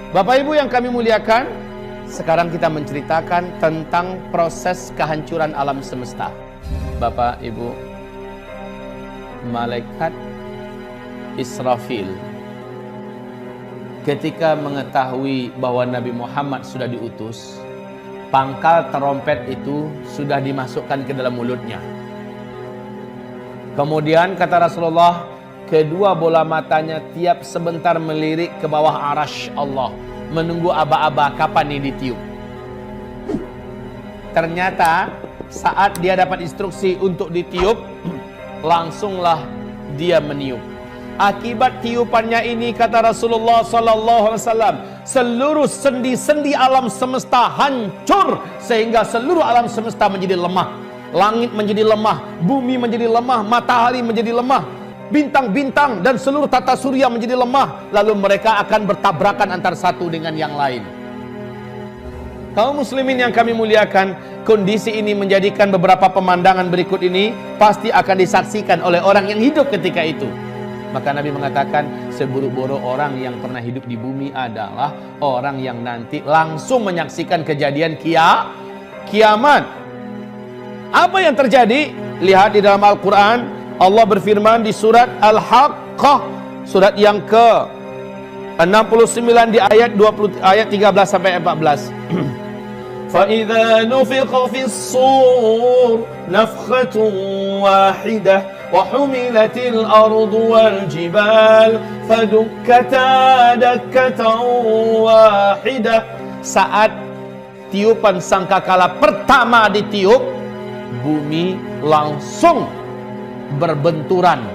Bapak Ibu yang kami muliakan, sekarang kita menceritakan tentang proses kehancuran alam semesta. Bapak Ibu, malaikat Israfil ketika mengetahui bahwa Nabi Muhammad sudah diutus, pangkal terompet itu sudah dimasukkan ke dalam mulutnya. Kemudian kata Rasulullah, kedua bola matanya tiap sebentar melirik ke bawah arasy Allah, menunggu aba-aba kapan ini ditiup. Ternyata saat dia dapat instruksi untuk ditiup, langsunglah dia meniup. Akibat tiupannya ini, kata Rasulullah SAW, seluruh sendi-sendi alam semesta hancur, sehingga seluruh alam semesta menjadi lemah. Langit menjadi lemah, bumi menjadi lemah, matahari menjadi lemah, bintang-bintang dan seluruh tata surya menjadi lemah. Lalu mereka akan bertabrakan antara satu dengan yang lain. Kaum muslimin yang kami muliakan, kondisi ini menjadikan beberapa pemandangan berikut ini pasti akan disaksikan oleh orang yang hidup ketika itu. Maka Nabi mengatakan, seburuk-buruk orang yang pernah hidup di bumi adalah orang yang nanti langsung menyaksikan kejadian kiamat. Apa yang terjadi? Lihat di dalam Al-Quran, Allah berfirman di surat Al-Haqqah, surat yang ke-69 di ayat 13 sampai 14. فَإِذَا نُفِخَ فِي الصُّورِ نَفْخَةٌ وَاحِدَةٌ وَحُمِلَتِ الْأَرْضُ وَالْجِبَالُ فَدُكَّتَا دَكَّةً وَاحِدَةً. Saat tiupan sangkakala pertama ditiup, bumi langsung berbenturan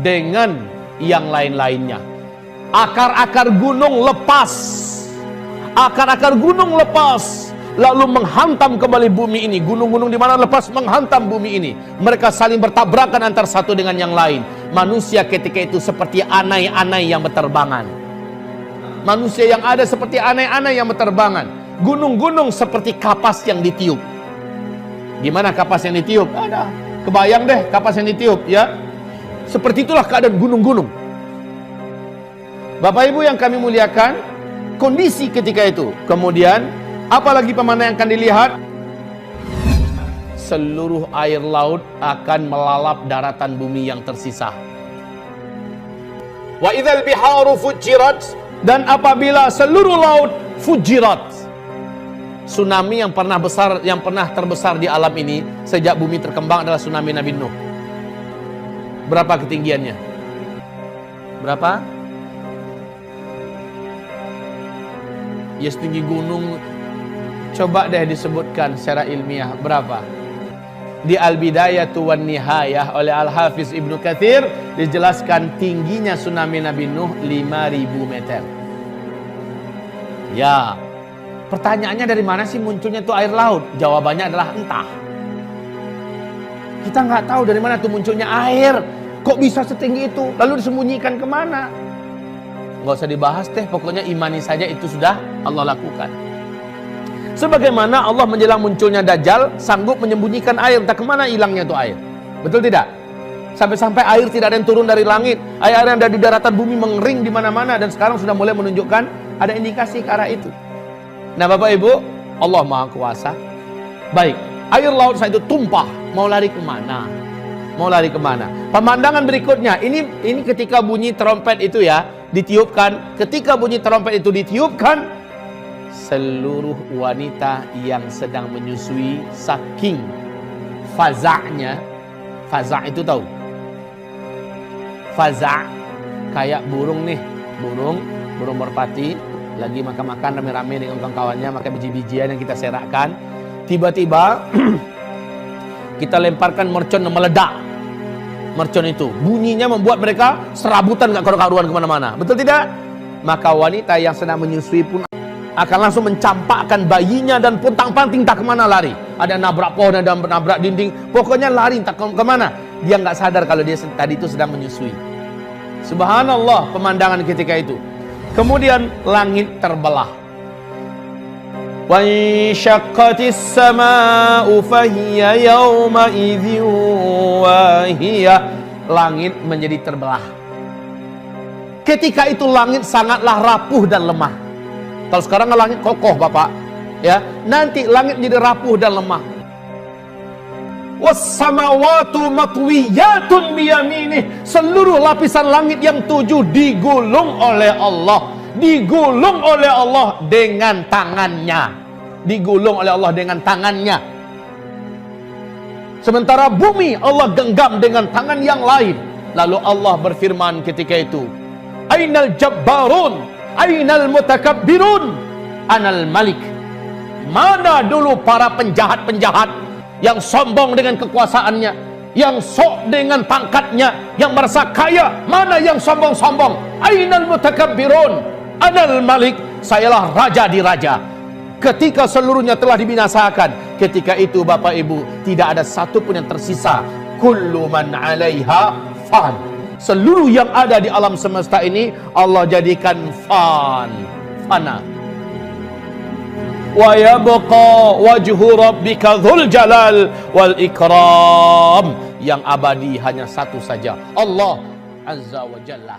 dengan yang lain-lainnya. Akar-akar gunung lepas, lalu menghantam kembali bumi ini. Gunung-gunung di mana lepas menghantam bumi ini. Mereka saling bertabrakan antara satu dengan yang lain. Manusia ketika itu seperti anai-anai yang berterbangan. Manusia yang ada seperti anai-anai yang berterbangan. Gunung-gunung seperti kapas yang ditiup. Gimana kapas yang ditiup? Ada. Kebayang deh kapas yang ditiup, ya. Seperti itulah keadaan gunung-gunung. Bapak Ibu yang kami muliakan, kondisi ketika itu. Kemudian, apalagi pemandangan yang akan dilihat? Seluruh air laut akan melalap daratan bumi yang tersisa. Wa idzal biharu fujirat, dan apabila seluruh laut fujirat. Tsunami yang pernah terbesar di alam ini sejak bumi terkembang adalah tsunami Nabi Nuh. Berapa ketinggiannya? Berapa? Ya setinggi gunung. Coba deh disebutkan secara ilmiah berapa? Di Al-Bidayatu wan Nihayah oleh Al-Hafiz Ibnu Katsir dijelaskan tingginya tsunami Nabi Nuh 5.000 meter. Ya. Pertanyaannya, dari mana sih munculnya tuh air laut? Jawabannya adalah entah. Kita nggak tahu dari mana tuh munculnya air. Kok bisa setinggi itu? Lalu disembunyikan kemana? Nggak usah dibahas deh. Pokoknya imani saja, itu sudah Allah lakukan. Sebagaimana Allah menjelang munculnya Dajjal sanggup menyembunyikan air. Entah kemana hilangnya tuh air. Betul tidak? Sampai-sampai air tidak ada yang turun dari langit. Air yang ada di daratan bumi mengering di mana-mana. Dan sekarang sudah mulai menunjukkan ada indikasi ke arah itu. Nah Bapak Ibu, Allah Maha Kuasa. Baik, air laut saat itu tumpah. Mau lari kemana? Mau lari kemana? Pemandangan berikutnya, ini ketika bunyi trompet itu ya ditiupkan. Ketika bunyi trompet itu ditiupkan, seluruh wanita yang sedang menyusui saking faza'nya. Faza' itu tahu? Faza' kayak burung nih, burung merpati lagi makan-makan rame-rame dengan kawan-kawannya, makan biji-bijian yang kita serakkan. Tiba-tiba kita lemparkan mercon yang meledak. Mercon itu bunyinya membuat mereka serabutan, gak karu-karuan kemana-mana. Betul tidak? Maka wanita yang sedang menyusui pun akan langsung mencampakkan bayinya dan pontang-panting tak kemana lari. Ada nabrak pohon, ada nabrak dinding, pokoknya lari tak kemana. Dia nggak sadar kalau dia tadi itu sedang menyusui. Subhanallah pemandangan ketika itu. Kemudian langit terbelah. Wanshaqqatis samaa'u fahiya yawma idzin wahiyah. Langit menjadi terbelah. Ketika itu langit sangatlah rapuh dan lemah. Kalau sekarang langit kokoh Bapak, ya, nanti langit jadi rapuh dan lemah. Was-samawatu matwiyatun biyaminih. Seluruh lapisan langit yang 7 digulung oleh Allah. Digulung oleh Allah dengan tangannya. Digulung oleh Allah dengan tangannya. Sementara bumi Allah genggam dengan tangan yang lain. Lalu Allah berfirman ketika itu, Ainal jabbarun, ainal mutakabbirun, anal malik. Mana dulu para penjahat-penjahat yang sombong dengan kekuasaannya, yang sok dengan pangkatnya, yang merasa kaya? Mana yang sombong-sombong? Ainal mutakabbirun, anal malik. Sayalah raja di raja. Ketika seluruhnya telah dibinasakan, ketika itu Bapak Ibu, tidak ada satu pun yang tersisa. Kullu man 'alaiha fan. Seluruh yang ada di alam semesta ini Allah jadikan fana. Wa yabqa wajhu rabbika dzul jalal wal ikram. Yang abadi hanya satu saja, Allah Azza wa Jalla.